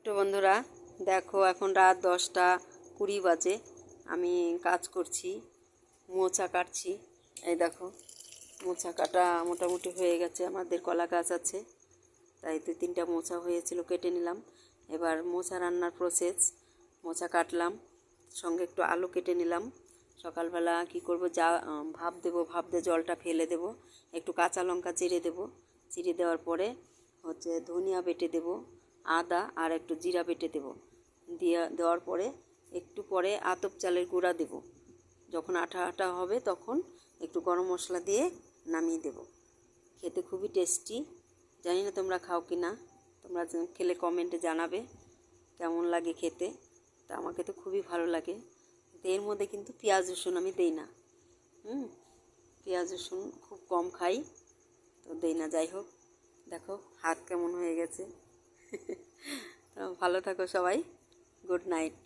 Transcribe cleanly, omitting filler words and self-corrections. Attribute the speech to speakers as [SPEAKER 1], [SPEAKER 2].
[SPEAKER 1] তো বন্ধুরা, দেখো এখন রাত 10টা 20 বাজে। আমি কাজ করছি, মোচা কাটছি। এই দেখো, মোচা কাটা মোটামুটি হয়ে গেছে। আমাদের কলা গাছ আছে, তাই 2-3টা মোচা হয়েছিল, কেটে নিলাম। এবার মোচা রান্নার প্রসেস। মোচা কাটলাম, সঙ্গে একটু আলু কেটে নিলাম। সকালবেলা কি করব, ভাপ দেবো, ভাপ দিয়ে জলটা ফেলে দেবো। একটু কাঁচা লঙ্কা চিড়ে দেবো। চিড়ে দেওয়ার পরে ধনিয়া বেটে দেবো, আদা আর একটু জিরা বেটে দেবো। দেওয়ার পরে একটু পরে আতপ চালের গুঁড়া দেবো। যখন আঠা আঠা হবে তখন একটু গরম মশলা দিয়ে নামিয়ে দেবো। খেতে খুবই টেস্টি। জানি না তোমরা খাও কি না, তোমরা খেলে কমেন্টে জানাবে কেমন লাগে খেতে। তা আমাকে তো খুবই ভালো লাগে। এর মধ্যে কিন্তু পেঁয়াজ রসুন আমি দেই না। পেঁয়াজ রসুন খুব কম খাই, তো দেই না। যাই হোক, দেখো হাত কেমন হয়ে গেছে। তো ভালো থাকো সবাই। Good night.